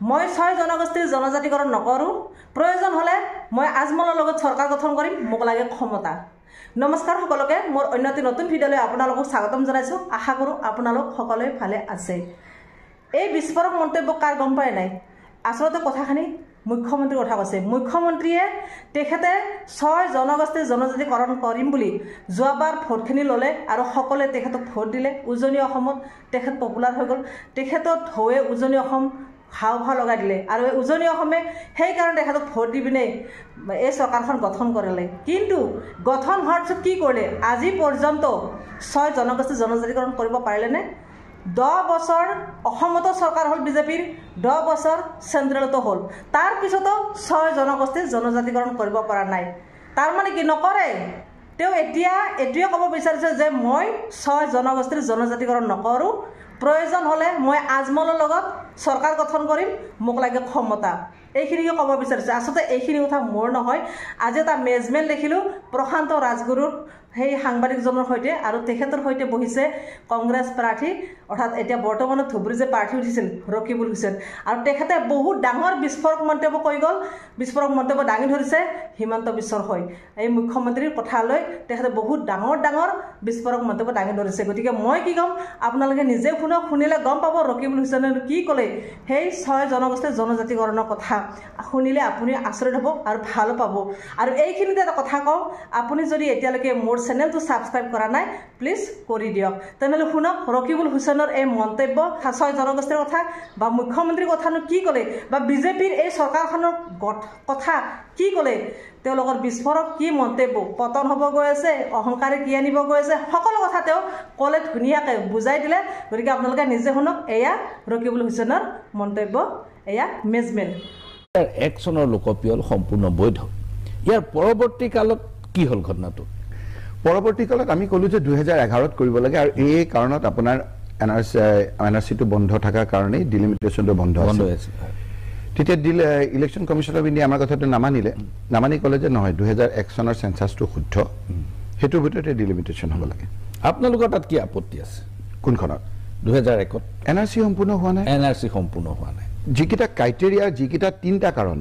মই 6 জনগোষ্ঠীৰ জনজাতিকৰণ নকৰোঁ প্ৰয়োজন হ'লে মই আজমলৰ লগত চৰকাৰ গঠন কৰিম মোক লাগে ক্ষমতা নমস্কাৰ সকলোকে মোৰ অন্যটি নতুন ভিডিঅ'লৈ আপোনালোকক স্বাগতম জনাইছোঁ আশা কৰোঁ আপোনালোক সকলোৱে ভালে আছে এই বিস্ফোৰক মন্তব্য কাৰ গম পায় নাই আসলতে কথাখানি মুখ্যমন্ত্ৰীৰ কথা কৈছে মুখ্যমন্ত্ৰীয়ে তেখেতে 6 জনগোষ্ঠীৰ জনজাতিকৰণ কৰিম বুলি যোৱাবাৰ ভোটখিনি ল'লে আৰু সকলোৱে তেখেতক ভোট দিলে উজনি অসমত তেখেত পপুলাৰ হৈ গ'ল তেখেতৰ ঢৌৱে উজনি অসম হাওভা লগাই দিলে আৰু এই উজনি অসমে সেইকাৰণে তেখেতক ভোট দি পিনে এই চৰকাৰখন গঠন কৰিলে কিন্তু গঠন হোৱাৰ পিছত কি কৰিলে আজি পৰ্যন্ত 6 জনগোষ্ঠী জনজাতিকৰণ কৰিব পাৰিলেনে 10 বছৰ অসমতো চৰকাৰ হ'ল বিজেপিৰ 10 বছৰ চেন্ট্ৰেলতো হ'ল তাৰ পিছতো 6 জনগোষ্ঠী জনজাতিকৰণ কৰিব পৰা নাই তাৰ মানে কি নকৰে তেওঁ এতিয়াও ক'ব বিচাৰিছে যে মই 6 জনগোষ্ঠীৰ জনজাতিকৰণ নকৰোঁ প্ৰয়োজন হ'লে মই আজমলৰ লগত চৰকাৰ গঠন কৰিম মোক লাগে ক্ষমতা এইখিনিকে ক'ব বিচাৰিছে আসলতে এইখিনি কথা মোৰ নহয় আজি এটা মেজমেণ্ট দেখিলোঁ প্ৰশান্ত ৰাজগুৰুৰ সেই সাংবাদিকজনৰ সৈতে আৰু তেখেতৰ সৈতে বহিছে কংগ্ৰেছ প্ৰাৰ্থী অৰ্থাৎ এতিয়া বৰ্তমানত ধুবুৰী যে প্ৰাৰ্থী উঠিছিল ৰকিবুল হুছেইন আৰু তেখেতে বহুত ডাঙৰ বিস্ফোৰক মন্তব্য কৈ গ'ল বিস্ফোৰক মন্তব্য দাঙি ধৰিছে হিমন্ত বিশ্বৰ হয় এই মুখ্যমন্ত্ৰীৰ কথালৈ তেখেতে বহুত ডাঙৰ বিস্ফোৰক মন্তব্য দাঙি ধৰিছে গতিকে মই কি ক'ম আপোনালোকে নিজে শুনিলে গম পাব ৰকিবুল হুছেইনে কি ক'লে সেই 6 জনগোষ্ঠীৰ জনজাতিকৰণৰ কথা শুনিলে আপুনি আচৰিত হ'ব আৰু ভাল পাব আৰু এইখিনিতে এটা কথা কওঁ আপুনি যদি এতিয়ালৈকে মোৰ চেনেলটো সাবস্ক্ৰাইব কৰা নাই প্লিজ কৰি দিয়ক তেনেহ'লে শুনক ৰকিবুল হুছেইনৰ এই মন্তব্য 6 জনগোষ্ঠীৰ কথা বা মুখ্যমন্ত্ৰীৰ কথানো কি ক'লে বা বিজেপিৰ এই চৰকাৰখনৰ কথা কি ক'লে তেওঁলোকৰ বিস্ফোৰক কি মন্তব্য পতন হ'ব গৈ আছে অহংকাৰে কি আনিব গৈ আছে সকলো কথা তেওঁ ক'লে ধুনীয়াকৈ বুজাই দিলে গতিকে আপোনালোকে নিজে শুনক এয়া ৰকিবুল হুছেইনৰ মন্তব্য এয়া মেজমেণ্ট একচনৰ লোকপিয়ল সম্পূৰ্ণ বৈধ ইয়াৰ পৰৱৰ্তী কালত কি হ'ল ঘটনাটো পৰৱৰ্তী কালত আমি ক'লো যে 2011ত কৰিব লাগে আৰু এই কাৰণত আপোনাৰ এনআৰচিটো বন্ধ থকাৰ কাৰণে ডিলিমিটেশনটো বন্ধ আছে তেতিয়া ইলেকশ্যন কমিশন অফ ইণ্ডিয়া আমাৰ কথাটো নামানি ক'লে যে নহয় 2001 চনৰ সেন্সাছটো শুদ্ধ হেতুৰ ভিতৰতে ডিলিমিটেশন হ'ব লাগে আপোনালোকৰ তাত কি আপত্তি আছে কোনখনত 2001ত এনআৰচি সম্পূৰ্ণ হোৱা নাই যিকিটা ক্ৰাইটেৰিয়া যিকিটা 3টা কাৰণ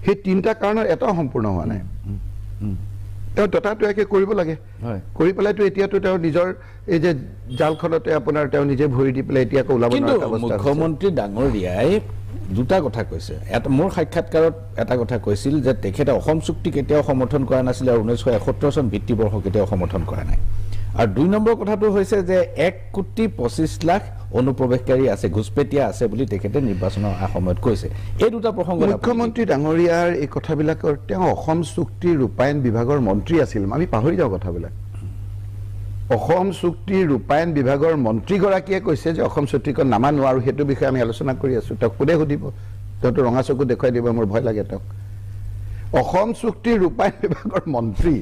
সেই 3টা কাৰণৰ এটা সম্পূৰ্ণ হোৱা নাই তেওঁ ততাতৈয়াকে কৰিব লাগে কৰি পেলাইতো এতিয়াতো তেওঁ নিজৰ এই যে জালখনতে আপোনাৰ তেওঁ নিজে ভৰি দি পেলাই এতিয়া ওলাব নোৱাৰা অৱস্থা মুখ্যমন্ত্ৰী ডাঙৰীয়াই দুটা কথা কৈছে মোৰ সাক্ষাৎকাৰত এটা কথা কৈছিল যে তেখেতে অসম চুক্তি কেতিয়াও সমৰ্থন কৰা নাছিল আৰু 1971 চন ভিত্তিবৰ্ষ কেতিয়াও সমৰ্থন কৰা নাই আৰু 2 নম্বৰ কথাটো হৈছে যে 1,25,00,000 অনুপ্ৰৱেশকাৰী আছে ঘুষপেটিয়া আছে বুলি তেখেতে নিৰ্বাচনৰ সময়ত কৈছে এই দুটা প্ৰসংগ মুখ্যমন্ত্ৰী ডাঙৰীয়াৰ এই কথাবিলাকৰ তেওঁ অসম চুক্তি ৰূপায়ণ বিভাগৰ মন্ত্ৰী আছিল আমি পাহৰি যাওঁ কথাবিলাক অসম চুক্তি ৰূপায়ণ বিভাগৰ মন্ত্ৰীগৰাকীয়ে কৈছে যে অসম চুক্তিখন নামানো আৰু সেইটো বিষয়ে আমি আলোচনা কৰি আছো তেওঁক কোনে সুধিব তেওঁতো ৰঙা চকু দেখুৱাই দিব মোৰ ভয় লাগে তেওঁক অসম চুক্তি ৰূপায়ণ বিভাগৰ মন্ত্ৰী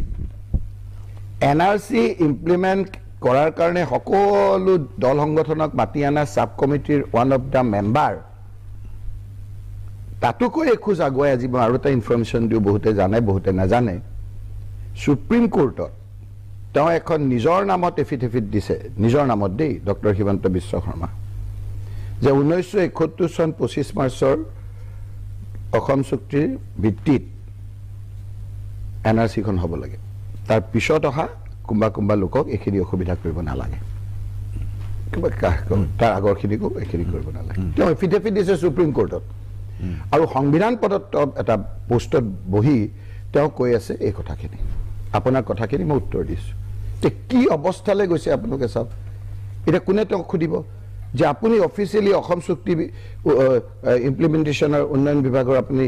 এনআৰচি ইমপ্লিমেণ্ট কৰাৰ কাৰণে সকলো দল সংগঠনক মাতি আনা সাব কমিটিৰ ওৱান অফ দা মেম্বাৰ তাতোকৈ এখোজ আগুৱাই আজি মই আৰু এটা ইনফৰমেশ্যন দিওঁ বহুতে জানে বহুতে নাজানে সুপ্ৰিম কোৰ্টত তেওঁ এখন নিজৰ নামত এফিডেভিট দিছে নিজৰ নামত দেই ডক্টৰ হিমন্ত বিশ্ব শৰ্মা যে 1971 চন 25 মাৰ্চৰ অসম চুক্তিৰ ভিত্তিত এনআৰচিখন হ'ব লাগে তাৰ পিছত অহা কোনোবা লোকক এইখিনি অসুবিধা কৰিব নালাগে তাৰ আগৰখিনিকো এইখিনি কৰিব নালাগে তেওঁ এফিডেভিট দিছে সুপ্ৰিম কোৰ্টত আৰু সংবিধান পদত এটা পোষ্টত বহি তেওঁ কৈ আছে এই কথাখিনি আপোনাৰ কথাখিনি মই উত্তৰ দিছোঁ কি অৱস্থালৈ গৈছে আপোনালোকে চাওক এতিয়া কোনে তেওঁক সুধিব যে আপুনি অফিচিয়েলি অসম চুক্তি ইমপ্লিমেণ্টেশ্যনৰ উন্নয়ন বিভাগৰ আপুনি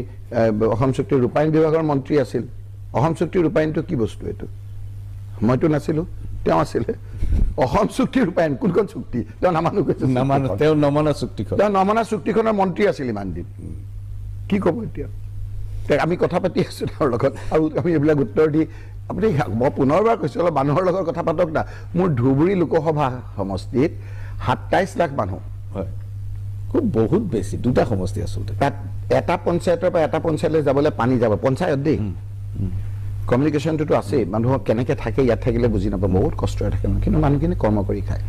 অসম চুক্তি ৰূপায়ণ বিভাগৰ মন্ত্ৰী আছিল অসম চুক্তি ৰূপায়ণটো কি বস্তু এইটো মইতো নাছিলোঁ তেওঁ আছিলে অসম চুক্তি ৰূপায়ণ কোনখন চুক্তি তেওঁ নামানো কৈছে তেওঁ নমনা চুক্তিখনৰ মন্ত্ৰী আছিল ইমান দিন কি ক'ব এতিয়া আমি কথা পাতি আছোঁ তেওঁৰ লগত আৰু আমি এইবিলাক উত্তৰ দি আপুনি মই পুনৰবাৰ কৈছোঁ অলপ মানুহৰ লগত কথা পাতক না মোৰ ধুবুৰী লোকসভা সমষ্টিত 27 লাখ মানুহ হয় খুব বহুত বেছি দুটা সমষ্টি আচলতে তাত এটা পঞ্চায়তৰ পৰা এটা পঞ্চায়তলৈ যাবলৈ পানী যাব পঞ্চায়ত দেই কমিউনিকেশ্যনটোতো আছেই মানুহক কেনেকৈ থাকে ইয়াত থাকিলে বুজি নাপাব বহুত কষ্টৰে থাকে কিন্তু মানুহখিনি কৰ্ম কৰি খায়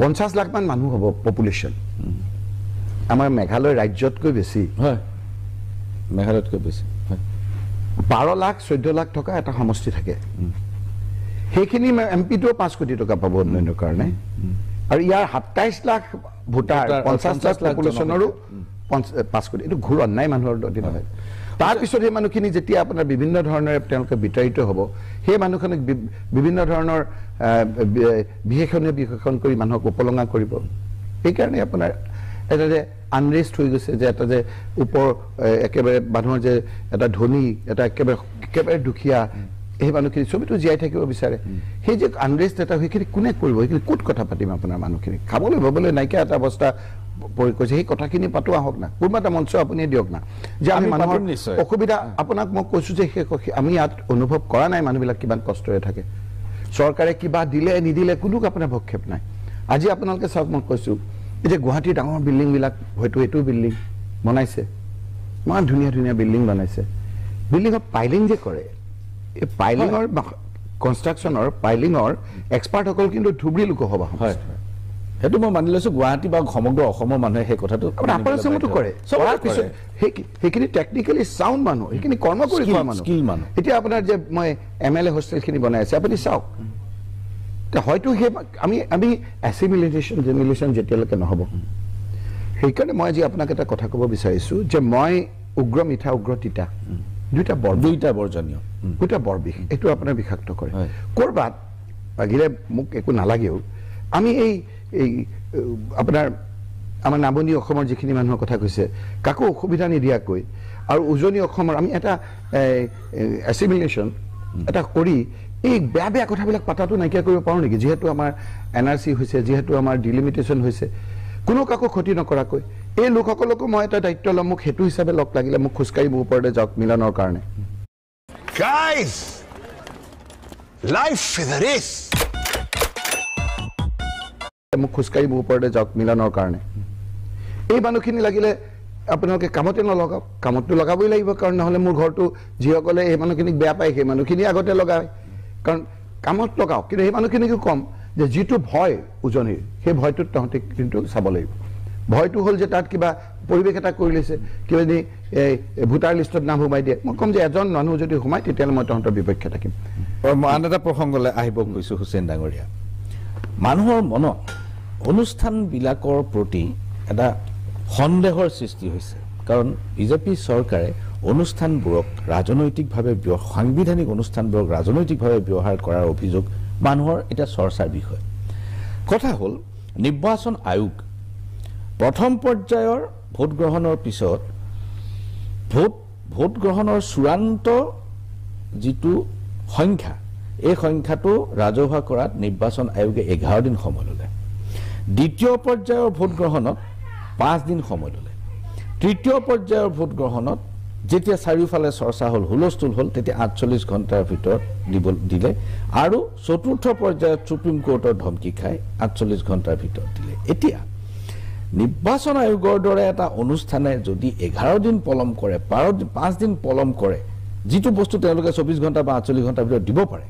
50 লাখ মান মানুহ হ'ব পপুলেশ্যন আমাৰ মেঘালয় ৰাজ্যতকৈ বেছি হয় মেঘালয়তকৈ বেছি 12 লাখ 14 লাখ টকা এটা সমষ্টি থাকে সেইখিনি এমপিটো 5 কোটি টকা পাব উন্নয়নৰ কাৰণে আৰু ইয়াৰ 27 লাখ ভোটাৰ 50 লাখ পপুলেশ্যনৰো 5 কোটি এইটো ঘূৰ অন্যায় মানুহৰ অধীন হয় তাৰপিছত সেই মানুহখিনি যেতিয়া আপোনাৰ বিভিন্ন ধৰণৰ তেওঁলোকে বিতাড়িত হ'ব সেই মানুহখিনিক বিভিন্ন ধৰণৰ বিশেষণ কৰি মানুহক উপলঙা কৰিব সেইকাৰণে আপোনাৰ এটা যে আনৰেষ্ট হৈ গৈছে যে এটা যে ওপৰ একেবাৰে মানুহৰ যে এটা ধনী এটা একেবাৰে দুখীয়া এই মানুহখিনি চবেতো জীয়াই থাকিব বিচাৰে সেই যে আনৰেষ্ট এটা সেইখিনি কোনে কৰিব সেইখিনি ক'ত কথা পাতিম আপোনাৰ মানুহখিনি খাবলৈ ববলৈ নাইকিয়া এটা অৱস্থা পৰি কৈছে সেই কথাখিনি পাতো আহক না কোনোবা এটা মঞ্চ আপুনি দিয়ক না যে আমি মানুহৰ অসুবিধা আপোনাক মই কৈছো যে আমি ইয়াত অনুভৱ কৰা নাই মানুহবিলাক কিমান কষ্টৰে থাকে চৰকাৰে কিবা দিলে নিদিলে কোনো আপোনাৰ ভক্ষেপ নাই আজি আপোনালোকে চাওক মই কৈছো এই যে গুৱাহাটীৰ ডাঙৰ বিল্ডিংবিলাক হয়তো এইটো বিল্ডিং বনাইছে ইমান ধুনীয়া ধুনীয়া বিল্ডিং বনাইছে বিল্ডিঙৰ পাইলিং যে কৰে এই পাইলিঙৰ কনষ্ট্ৰাকশ্যনৰ পাইলিঙৰ এক্সপাৰ্টসকল কিন্তু ধুবুৰী লোকসভা হয় সেইটো মই মানি লৈছো গুৱাহাটী বা সমগ্ৰ অসমৰ মানুহে সেই কথাটো আপোনালোকে কৰে সেইখিনি টেকনিকেলি চাউণ্ড মানুহ সেইখিনি কৰ্ম কৰি খোৱা মানুহ এতিয়া আপোনাৰ যে মই MLA হোষ্টেলখিনি বনাই আছে আপুনি চাওক হয়তো সেই আমি এছিমিলেশ্যন যেতিয়ালৈকে নহ'ব সেইকাৰণে মই আজি আপোনাক এটা কথা ক'ব বিচাৰিছোঁ যে মই উগ্ৰ মিঠা উগ্ৰ তিতা দুইটা বৰ্জনীয় দুইটা বৰ বিষ এইটো আপোনাৰ বিষাক্ত কৰে ক'ৰবাত লাগিলে মোক একো নালাগেও আমি এই আপোনাৰ আমাৰ নামনি অসমৰ যিখিনি মানুহৰ কথা কৈছে কাকো অসুবিধা নিদিয়াকৈ আৰু উজনি অসমৰ আমি এটা এছিমিলেশ্যন এটা কৰি এই বেয়া কথাবিলাক পাতাটো নাইকিয়া কৰিব পাৰোঁ নেকি যিহেতু আমাৰ NRC হৈছে যিহেতু আমাৰ ডিলিমিটেশ্যন হৈছে কোনো কাকো ক্ষতি নকৰাকৈ এই লোকসকলকো মই এটা দায়িত্ব ল'ম মোক সেইটো হিচাপে লগ লাগিলে মোক খোজকাঢ়ি মোৰ ওপৰতে যাওক মিলনৰ কাৰণে Guys, life is a race. মোক খোজকাঢ়ি মোৰ ওপৰতে যাওক মিলনৰ কাৰণে এই মানুহখিনি লাগিলে আপোনালোকে কামতে নলগাওক কামতটো লগাবই লাগিব কাৰণ নহ'লে মোৰ ঘৰটো যিসকলে এই মানুহখিনিক বেয়া পায় সেই মানুহখিনি আগতে লগায় কাৰণ কামত লগাওক কিন্তু সেই মানুহখিনিকো কম যে যিটো ভয় উজনিৰ সেই ভয়টোত তহঁতে কিন্তু চাব লাগিব ভয়টো হ'ল যে তাত কিবা পৰিৱেশ এটা কৰি লৈছে কিবা যদি ভোটাৰ লিষ্টত নাম সোমাই দিয়ে মই ক'ম যে এজন মানুহ যদি সোমায় তেতিয়াহ'লে মই তহঁতৰ বিপক্ষে থাকিম আন এটা প্ৰসংগলৈ আহিব কৈছোঁ হুছেইন ডাঙৰীয়া মানুহৰ মনত অনুষ্ঠানবিলাকৰ প্ৰতি এটা সন্দেহৰ সৃষ্টি হৈছে কাৰণ বিজেপি চৰকাৰে অনুষ্ঠানবোৰক ৰাজনৈতিকভাৱে সাংবিধানিক অনুষ্ঠানবোৰক ৰাজনৈতিকভাৱে ব্যৱহাৰ কৰাৰ অভিযোগ মানুহৰ এটা চৰ্চাৰ বিষয় কথা হ'ল নিৰ্বাচন আয়োগ প্ৰথম পৰ্যায়ৰ ভোট গ্ৰহণৰ পিছত ভোট গ্ৰহণৰ চূড়ান্ত যিটো সংখ্যা এই সংখ্যাটো ৰাজহুৱা কৰাত নিৰ্বাচন আয়োগে 11 দিন সময় ল'লে দ্বিতীয় পৰ্যায়ৰ ভোট গ্ৰহণত 5 দিন সময় ল'লে তৃতীয় পৰ্যায়ৰ ভোট গ্ৰহণত যেতিয়া চাৰিওফালে চৰ্চা হ'ল হুলস্থুল হ'ল তেতিয়া 48 ঘণ্টাৰ ভিতৰত দিলে আৰু চতুৰ্থ পৰ্যায়ত সুপ্ৰিম কোৰ্টৰ ধমকি খাই 48 ঘণ্টাৰ ভিতৰত দিলে এতিয়া নিৰ্বাচন আয়োগৰ দৰে এটা অনুষ্ঠানে যদি 11 দিন পলম কৰে 5 দিন পলম কৰে যিটো বস্তু তেওঁলোকে 24 ঘণ্টা বা 48 ঘণ্টাৰ ভিতৰত দিব পাৰে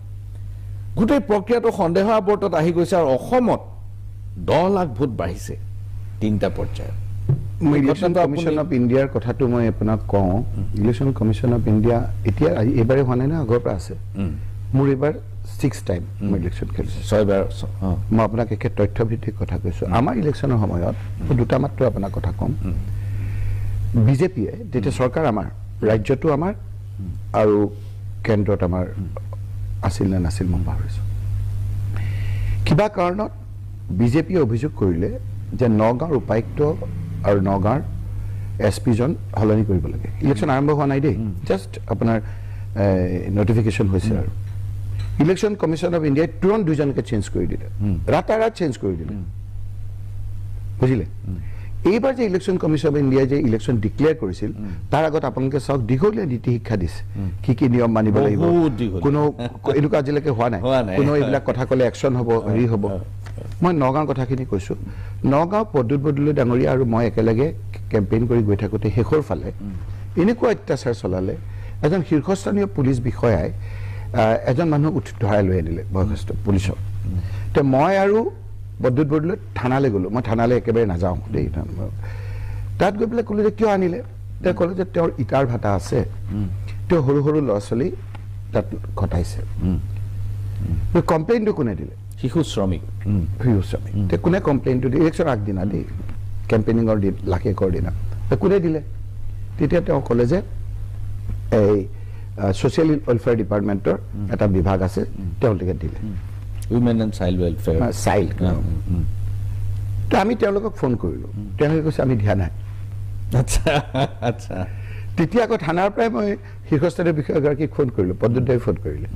গোটেই প্ৰক্ৰিয়াটো সন্দেহৰ আৱৰ্তত আহি গৈছে আৰু অসমত 10 লাখ ভোট বাঢ়িছে তিনিটা পৰ্যায়ত ইলেকশ্যন কমিশ্যন অফ ইণ্ডিয়াৰ কথাটো মই আপোনাক কওঁ ইলেকশ্যন কমিশ্যন অফ ইণ্ডিয়া এতিয়া এইবাৰে হোৱা নাই না আগৰ পৰা আছে মোৰ এইবাৰ 6 টাইম মই ইলেকশ্যন খেলিছোঁ 6 বাৰ মই আপোনাক একে তথ্যভিত্তিক কথা কৈছোঁ আমাৰ ইলেকশ্যনৰ সময়ত দুটা মাত্ৰ আপোনাক কথা ক'ম বিজেপিয়ে যেতিয়া চৰকাৰ আমাৰ ৰাজ্যটো আমাৰ আৰু কেন্দ্ৰত আমাৰ আছিল নে নাছিল মই পাহৰিছোঁ কিবা কাৰণত বিজেপিয়ে অভিযোগ কৰিলে যে নগাঁৱৰ উপায়ুক্ত আৰু নগাঁৱৰ SP জন সলনি কৰিব লাগে ইলেকশ্যন আৰম্ভ হোৱা নাই দেই জাষ্ট আপোনাৰ নটিফিকেশ্যন হৈছে আৰু ইলেকশ্যন কমিশ্যন অফ ইণ্ডিয়াই তুৰন্ত দুজনকে চেঞ্জ কৰি দিলে ৰাতাৰাত চেঞ্জ কৰি দিলে বুজিলে এইবাৰ যে ইলেকশ্যন কমিশ্যন অফ ইণ্ডিয়াই যে ইলেকশ্যন ডিক্লেয়াৰ কৰিছিল তাৰ আগত আপোনালোকে চাওক দীঘলীয়া নীতি শিক্ষা দিছে কি নিয়ম মানিব লাগিব কোনো এনেকুৱা আজিলৈকে হোৱা নাই কোনো এইবিলাক কথা ক'লে একশ্যন হ'ব হেৰি হ'ব মই নগাঁৱৰ কথাখিনি কৈছোঁ নগাঁও প্ৰদ্যুৎ বৰদলৈ ডাঙৰীয়া আৰু মই একেলগে কেম্পেইন কৰি গৈ থাকোঁতে শেষৰ ফালে এনেকুৱা অত্যাচাৰ চলালে এজন শীৰ্ষস্থানীয় পুলিচ বিষয়াই এজন মানুহ ধৰাই লৈ আনিলে বয়সস্থ পুলিচক তো মই আৰু প্ৰদ্যুৎ বৰদলৈ থানালৈ গ'লোঁ মই থানালৈ একেবাৰে নাযাওঁ দেই তাত গৈ পেলাই ক'লে যে কিয় আনিলে তেওঁ ক'লে যে তেওঁৰ ইটাৰ ভাটা আছে তেওঁ সৰু সৰু ল'ৰা ছোৱালী তাত ঘটাইছে কমপ্লেইনটো কোনে দিলে শিশু শ্ৰমিক তে কোনে কমপ্লেইনটো দিয়ে ইলেকশ্যন আগদিনা দেই কেম্পেইনিঙৰ দিন লাখেকৰ দিনা কোনে দিলে তেতিয়া তেওঁ ক'লে যে এই ছ'চিয়েল ৱেলফেয়াৰ ডিপাৰ্টমেণ্টৰ এটা বিভাগ আছে তেওঁলোকে দিলে women and child welfare child তো আমি তেওঁলোকক ফোন কৰিলোঁ তেওঁলোকে কৈছে আমি দিয়া নাই আচ্ছা আচ্ছা তেতিয়া আকৌ থানাৰ পৰাই মই শীৰ্ষস্থানীয় বিষয়াগৰাকীক ফোন কৰিলোঁ পদ্মদেৱে ফোন কৰিলে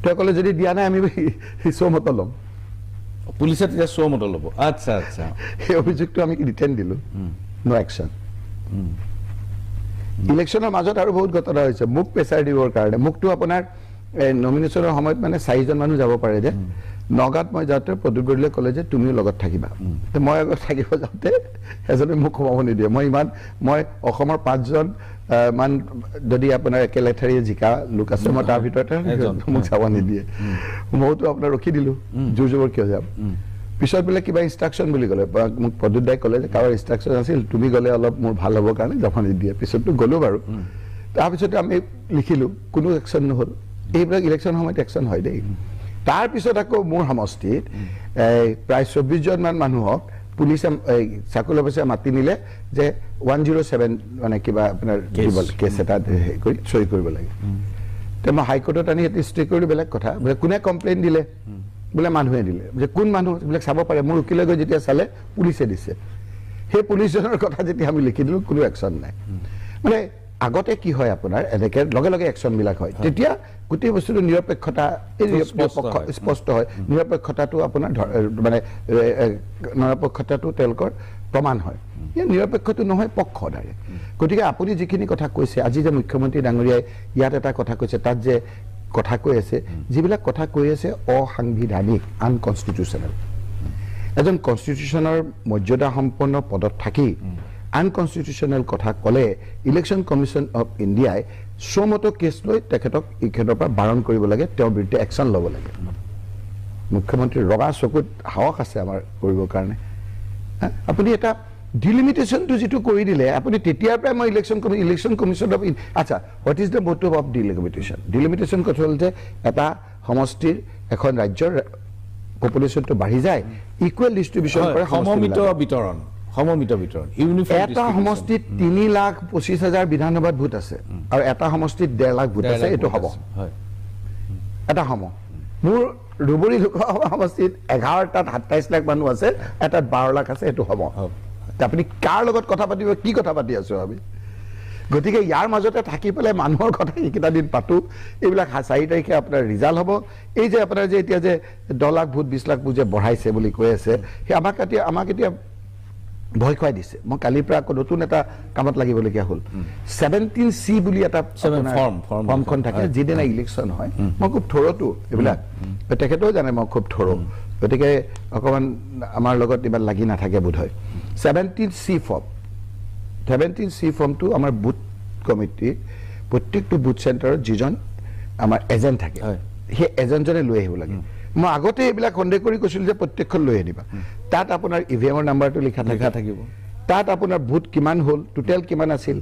তেওঁ ক'লে যদি দিয়া নাই আমি চৌমত ল'ম পুলিচে তেতিয়া চৌমত ল'ব আচ্ছা আচ্ছা সেই অভিযোগটো আমি ৰিটাৰ্ণ দিলোঁ নো একশ্যন ইলেকশ্যনৰ মাজত আৰু বহুত ঘটনা হৈছে মোক প্ৰেছাৰ দিবৰ কাৰণে মোকতো আপোনাৰ নমিনেশ্যনৰ সময়ত মানে 4জন মানুহ যাব পাৰে যে নগাঁৱত মই যাওঁতে প্ৰদ্যুৎ বৰদলৈয়ে ক'লে যে তুমিও লগত থাকিবা মই আগত থাকিব যাওঁতে এজনে মোক সোমাব নিদিয়ে মই অসমৰ 5জন মান যদি আপোনাৰ একেলেঠাৰীয়ে জিকা লোক আছে মই তাৰ ভিতৰতে মোক যাব নিদিয়ে মইতো আপোনাৰ ৰখি দিলোঁ জোৰ জবৰ কিয় যাম পিছত বোলে কিবা ইনষ্ট্ৰাকশ্যন বুলি ক'লে মোক প্ৰদ্যুৎ দাই ক'লে যে কাৰোবাৰ ইনষ্ট্ৰাকশ্যন আছিল তুমি গ'লে অলপ মোৰ ভাল হ'বৰ কাৰণে যাব নিদিয়ে পিছততো গ'লোঁ বাৰু তাৰপিছতে আমি লিখিলোঁ কোনো একশ্যন নহ'ল এইবিলাক ইলেকশ্যন সময়ত একশ্যন হয় দেই তাৰপিছত আকৌ মোৰ সমষ্টিত প্ৰায় 24জন মান মানুহক পুলিচে চাৰ্কুল অফিচাৰে মাতি নিলে যে 107 মানে কিবা আপোনাৰ কেছ এটা কৰি চহী কৰিব লাগে তে মই হাইকোৰ্টত আনি সেইটো ষ্টে কৰিলোঁ বেলেগ কথা বোলে কোনে কমপ্লেইন দিলে বোলে মানুহে দিলে যে কোন মানুহ এইবিলাক চাব পাৰে মোৰ উকিলে গৈ যেতিয়া চালে পুলিচে দিছে সেই পুলিচজনৰ কথা যেতিয়া আমি লিখি দিলোঁ কোনো একশ্যন নাই মানে আগতে কি হয় আপোনাৰ এনেকৈ লগে লগে একশ্যনবিলাক হয় তেতিয়া গোটেই বস্তুটো নিৰপেক্ষতা স্পষ্ট হয় নিৰপেক্ষতাটো আপোনাৰ মানে নিৰপেক্ষতাটো তেওঁলোকৰ প্ৰমাণ হয় নিৰপেক্ষটো নহয় পক্ষধাৰে গতিকে আপুনি যিখিনি কথা কৈছে আজি যে মুখ্যমন্ত্ৰী ডাঙৰীয়াই ইয়াত এটা কথা কৈছে তাত যে কথা কৈ আছে যিবিলাক কথা কৈ আছে অসাংবিধানিক আনকনষ্টিটিউচনেল এজন কনষ্টিটিউচনৰ মৰ্যাদা সম্পন্ন পদত থাকি আনকনষ্টিটিউচনেল কথা ক'লে ইলেকশ্যন কমিশ্যন অফ ইণ্ডিয়াই চৌমত কেছ লৈ তেখেতক এইখনৰ পৰা বাৰণ কৰিব লাগে তেওঁৰ বিৰুদ্ধে একশ্যন ল'ব লাগে মুখ্যমন্ত্ৰীৰ ৰঙা চকুত সাহস আছে আমাৰ কৰিবৰ কাৰণে আপুনি এটা ডিলিমিটেশ্যনটো যিটো কৰি দিলে আপুনি তেতিয়াৰ পৰাই মই ইলেকশ্যন কমিশ্যন অফ আচ্ছা what is the motive of delimitation কথা হ'ল যে এটা সমষ্টিৰ এখন ৰাজ্যৰ পপুলেশ্যনটো বাঢ়ি যায় ইকুৱেল ডিষ্ট্ৰিবিউশ্যন কৰে সমমিত বিতৰণ এটা সমষ্টিত 3,25,000 বিধানসভাত ভোট আছে আৰু এটা সমষ্টিত 1.5 লাখ ভোট আছে এইটো হ'ব এটা সম মোৰ ধুবুৰী লোকসভা সমষ্টিত 11টাত 27 লাখ মানুহ আছে এটাত 12 লাখ আছে এইটো হ'ব আপুনি কাৰ লগত কথা পাতিব কি কথা পাতি আছো আমি গতিকে ইয়াৰ মাজতে থাকি পেলাই মানুহৰ কথা এইকেইটা দিন পাতো এইবিলাক 4 তাৰিখে আপোনাৰ ৰিজাল্ট হ'ব এই যে আপোনাৰ যে এতিয়া যে 10 লাখ ভোট 20 লাখ ভোট যে বঢ়াইছে বুলি কৈ আছে সেই আমাক এতিয়া ভয় খুৱাই দিছে মই কালিৰ পৰা আকৌ নতুন এটা কামত লাগিবলগীয়া হ'ল 17C বুলি এটা ফৰ্মখন থাকে যিদিনা ইলেকশ্যন হয় মই খুব থৰতো এইবিলাক তেখেতেও জানে মই খুব থৰ গতিকে অকণমান আমাৰ লগত ইমান লাগি নাথাকে বোধ হয় 17C ফৰ্মটো আমাৰ বুথ কমিটি প্ৰত্যেকটো বুথ চেণ্টাৰত যিজন আমাৰ এজেণ্ট থাকে সেই এজেণ্টজনে লৈ আহিব লাগে মই আগতে এইবিলাক সন্দেহ কৰি কৈছিলোঁ যে প্ৰত্যেকখন লৈ আনিবা তাত আপোনাৰ ইভিএমৰ নাম্বাৰটো লিখা থাকিব তাত আপোনাৰ ভোট কিমান হ'ল টোটেল কিমান আছিল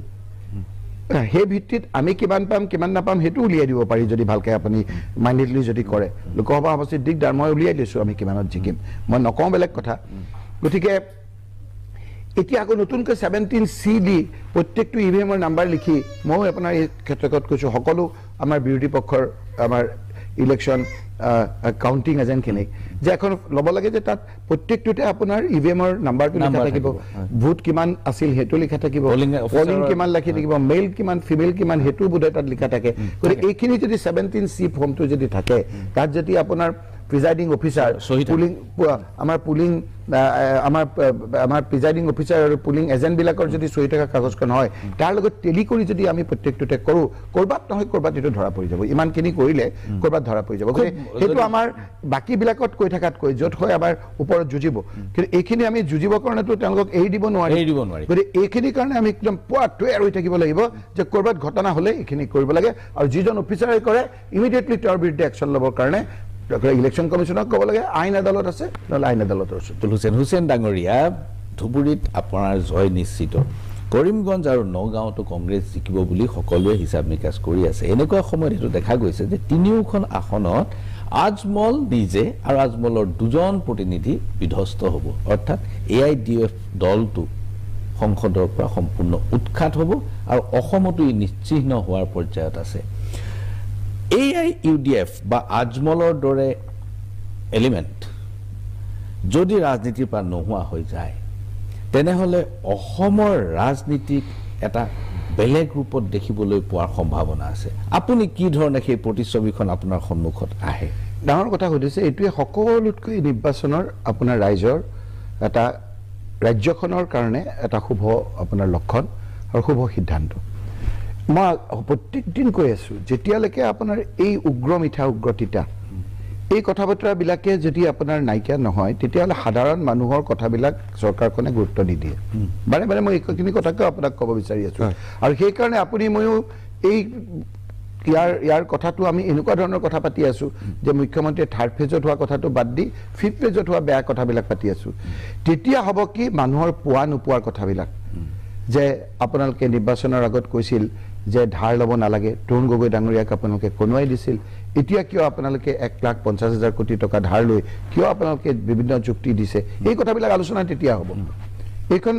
সেই ভিত্তিত আমি কিমান পাম কিমান নাপাম সেইটো উলিয়াই দিব পাৰি যদি ভালকৈ আপুনি মাইণ্ডেডলি যদি কৰে লোকসভা সমষ্টিত দিগদাৰ মই উলিয়াই দিছোঁ আমি কিমানত জিকিম মই নকওঁ বেলেগ কথা গতিকে এতিয়া আকৌ নতুনকৈ 17C দি প্ৰত্যেকটো ইভিএমৰ নাম্বাৰ লিখি ময়ো আপোনাৰ এই ক্ষেত্ৰত কৈছোঁ সকলো আমাৰ বিৰোধী পক্ষৰ আমাৰ ইলেকশ্যন কাউণ্টিং এজেণ্টখিনিক যে এখন ল'ব লাগে যে তাত প্ৰত্যেকটোতে আপোনাৰ ইভিএমৰ নাম্বাৰটো লিখা থাকিব ভোট কিমান আছিল সেইটো লিখা থাকিব পলিং কিমান লিখি থাকিব মেল কিমান ফিমেল কিমান সেইটো বোধহয় তাত লিখা থাকে গতিকে এইখিনি যদি 17C ফৰ্মটো যদি থাকে তাত যদি আপোনাৰ প্ৰিজাইডিং অফিচাৰ পুলিং আমাৰ প্ৰিজাইডিং অফিচাৰ আৰু পুলিং এজেণ্টবিলাকৰ যদি চহী থকা কাগজখন হয় তাৰ লগত টেলি কৰি যদি আমি প্ৰত্যেকটোতে কৰোঁ ক'ৰবাত নহয় ক'ৰবাত এইটো ধৰা পৰি যাব ইমানখিনি কৰিলে ক'ৰবাত ধৰা পৰি যাব সেইটো আমাৰ বাকীবিলাকত কৈ থকাতকৈ য'ত হয় আমাৰ ওপৰত যুঁজিব কিন্তু এইখিনি আমি যুঁজিবৰ কাৰণেতো তেওঁলোকক এৰি দিব নোৱাৰি গতিকে এইখিনিৰ কাৰণে আমি একদম পুৱা তৈয়াৰ হৈ থাকিব লাগিব যে ক'ৰবাত ঘটনা হ'লে এইখিনি কৰিব লাগে আৰু যিজন অফিচাৰে কৰে ইমিডিয়েটলি তেওঁৰ বিৰুদ্ধে একশ্যন ল'বৰ কাৰণে ইলেকশ্যন কমিশ্যনক ক'ব লাগে আইন আদালত আছে নহ'লে আইন আদালতৰ আছে হুছেইন ডাঙৰীয়া ধুবুৰীত আপোনাৰ জয় নিশ্চিত কৰিমগঞ্জ আৰু নগাঁৱতো কংগ্ৰেছ জিকিব বুলি সকলোৱে হিচাপ নিকাচ কৰি আছে এনেকুৱা সময়ত এইটো দেখা গৈছে যে তিনিওখন আসনত আজমল নিজে আৰু আজমলৰ দুজন প্ৰতিনিধি বিধ্বস্ত হ'ব অৰ্থাৎ AIDF দলটো সংসদৰ পৰা সম্পূৰ্ণ উৎখাত হ'ব আৰু অসমতো নিশ্চিহ্ন হোৱাৰ পৰ্যায়ত আছে AIUDF বা আজমলৰ দৰে এলিমেণ্ট যদি ৰাজনীতিৰ পৰা নোহোৱা হৈ যায় তেনেহলে অসমৰ ৰাজনীতিক এটা বেলেগ ৰূপত দেখিবলৈ পোৱাৰ সম্ভাৱনা আছে আপুনি কি ধৰণে সেই প্ৰতিচ্ছবিখন আপোনাৰ সন্মুখত আহে ডাঙৰ কথা সুধিছে এইটোৱে সকলোতকৈ নিৰ্বাচনৰ আপোনাৰ ৰাইজৰ এটা ৰাজ্যখনৰ কাৰণে এটা শুভ আপোনাৰ লক্ষণ আৰু শুভ সিদ্ধান্ত মই প্ৰত্যেক দিন কৈ আছো যেতিয়ালৈকে আপোনাৰ এই উগ্ৰ মিঠা উগ্ৰ তিতা এই কথাবতৰাবিলাকে যদি আপোনাৰ নাইকিয়া নহয় তেতিয়াহ'লে সাধাৰণ মানুহৰ কথাবিলাক চৰকাৰখনে গুৰুত্ব নিদিয়ে বাৰে বাৰে মই এইখিনি কথাকে আপোনাক ক'ব বিচাৰি আছো আৰু সেইকাৰণে আপুনি ময়ো এই ইয়াৰ কথাটো আমি এনেকুৱা ধৰণৰ কথা পাতি আছো যে মুখ্যমন্ত্ৰীয়ে থাৰ্ড ফেজত হোৱা কথাটো বাদ দি ফিফ্থ ফেজত হোৱা বেয়া কথাবিলাক পাতি আছো তেতিয়া হ'ব কি মানুহৰ পোৱা নোপোৱাৰ কথাবিলাক যে আপোনালোকে নিৰ্বাচনৰ আগত কৈছিল যে ধাৰ ল'ব নালাগে তৰুণ গগৈ ডাঙৰীয়াক আপোনালোকে কোনোৱাই দিছিল এতিয়া কিয় আপোনালোকে 1,50,000 কোটি টকা ধাৰ লৈ কিয় আপোনালোকে বিভিন্ন যুক্তি দিছে এই কথাবিলাক আলোচনা তেতিয়া হ'ব এইখন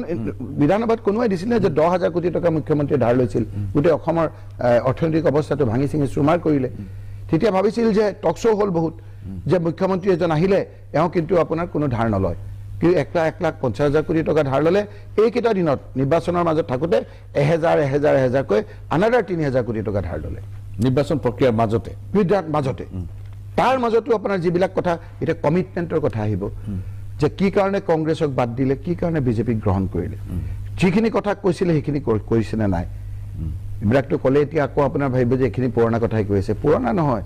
বিধানসভাত কোনোৱাই দিছিল যে 10,000 কোটি টকা মুখ্যমন্ত্ৰীয়ে ধাৰ লৈছিল গোটেই অসমৰ অৰ্থনৈতিক অৱস্থাটো ভাঙি চিঙি চুৰমাৰ কৰিলে তেতিয়া ভাবিছিল যে টক শ্ব' হ'ল বহুত যে মুখ্যমন্ত্ৰী এজন আহিলে এওঁ কিন্তু আপোনাৰ কোনো ধাৰ নলয় কিন্তু 1,50,000 কোটি টকা ধাৰ ল'লে এইকেইটা দিনত নিৰ্বাচনৰ মাজত থাকোঁতে 1,000 কৈ আনাদাৰ 3,000 কোটি টকা ধাৰ ল'লে নিৰ্বাচন প্ৰক্ৰিয়াৰ মাজতে তাৰ মাজতো আপোনাৰ যিবিলাক কথা এটা কমিটমেণ্টৰ কথা আহিব যে কি কাৰণে কংগ্ৰেছক বাদ দিলে কি কাৰণে বিজেপিক গ্ৰহণ কৰিলে যিখিনি কথা কৈছিলে সেইখিনি কৰিছে নে নাই এইবিলাকতো ক'লে এতিয়া আকৌ আপোনাৰ ভাবিব যে এইখিনি পুৰণা কথাই কৈ আছে পুৰণা নহয়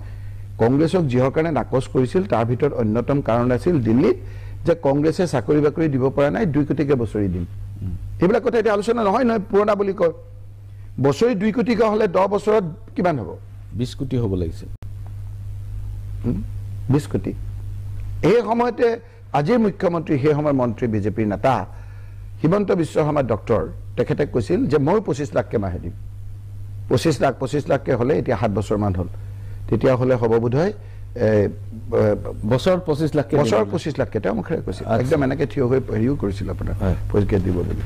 কংগ্ৰেছক যিহৰ কাৰণে নাকচ কৰিছিল তাৰ ভিতৰত অন্যতম কাৰণ আছিল দিল্লীত যে কংগ্ৰেছে চাকৰি বাকৰি দিব পৰা নাই 2 কোটিকে বছৰি দিম এইবিলাক কথা এতিয়া আলোচনা নহয় পুৰণা বুলি কয় বছৰি 2 কোটিকে হ'লে 10 বছৰত কিমান হ'ব 20 কোটি হ'ব লাগিছিল 20 কোটি এই সময়তে আজিৰ মুখ্যমন্ত্ৰী সেই সময়ৰ মন্ত্ৰী বিজেপিৰ নেতা হিমন্ত বিশ্ব শৰ্মা ডক্টৰ তেখেতে কৈছিল যে মই 25 লাখকে মাহে দিম 25 লাখকে হ'লে এতিয়া 7 বছৰমান হ'ল তেতিয়া হ'লে হ'ব বোধহয় বছৰ 25 লাখকে তেওঁ মুখেৰে কৈছিল একদম এনেকৈ থিয় হৈ হেৰিও কৰিছিল আপোনাৰ পৰীক্ষা দিব বুলি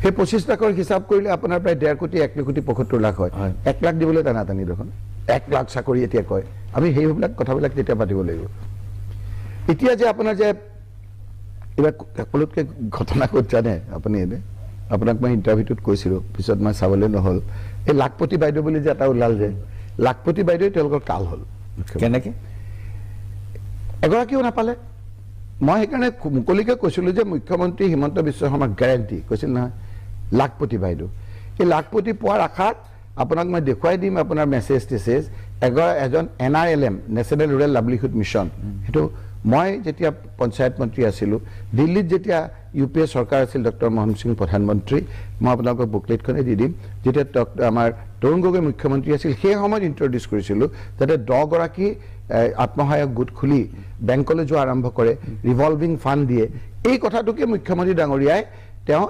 সেই 25 লাখৰ হিচাপ কৰিলে আপোনাৰ প্ৰায় 1.5 কোটি 1 কোটি 75 লাখ হয় 1 লাখ দিবলৈ টানাটানি দেখোন 1 লাখ চাকৰি এতিয়া কয় আমি সেইবিলাক কথাবিলাক তেতিয়া পাতিব লাগিব এতিয়া যে আপোনাৰ যে এইবাৰ সকলোতকৈ ঘটনা ক'ত জানে আপুনি এনে আপোনাক মই ইণ্টাৰভিউটোত কৈছিলোঁ পিছত মই চাবলৈ নহ'ল এই লাখপতি বাইদেউ বুলি যে এটা ওলাল যে লাখপতি বাইদেউ তেওঁলোকৰ কাল হ'ল কেনেকৈ এগৰাকীও নাপালে মই সেইকাৰণে মুকলিকৈ কৈছিলোঁ যে মুখ্যমন্ত্ৰী হিমন্ত বিশ্ব শৰ্মাক গেৰেণ্টি কৈছিল নহয় লাখপতি বাইদেউ এই লাখপতি পোৱাৰ আশাত আপোনাক মই দেখুৱাই দিম আপোনাৰ মেছেজ এজন NRLM national rural livelihood mission সেইটো মই যেতিয়া পঞ্চায়ত মন্ত্ৰী আছিলোঁ দিল্লীত যেতিয়া UPA চৰকাৰ আছিল ডক্টৰ মনমোহন সিং প্ৰধানমন্ত্ৰী মই আপোনালোকক বুকলেটখনে দি দিম যেতিয়া আমাৰ তৰুণ গগৈ মুখ্যমন্ত্ৰী আছিল সেই সময়ত ইণ্ট্ৰডিউচ কৰিছিলোঁ যাতে 10 গৰাকী আত্মসহায়ক গোট খুলি বেংকলৈ যোৱা আৰম্ভ কৰে ৰিভলভিং ফাণ্ড দিয়ে এই কথাটোকে মুখ্যমন্ত্ৰী ডাঙৰীয়াই তেওঁ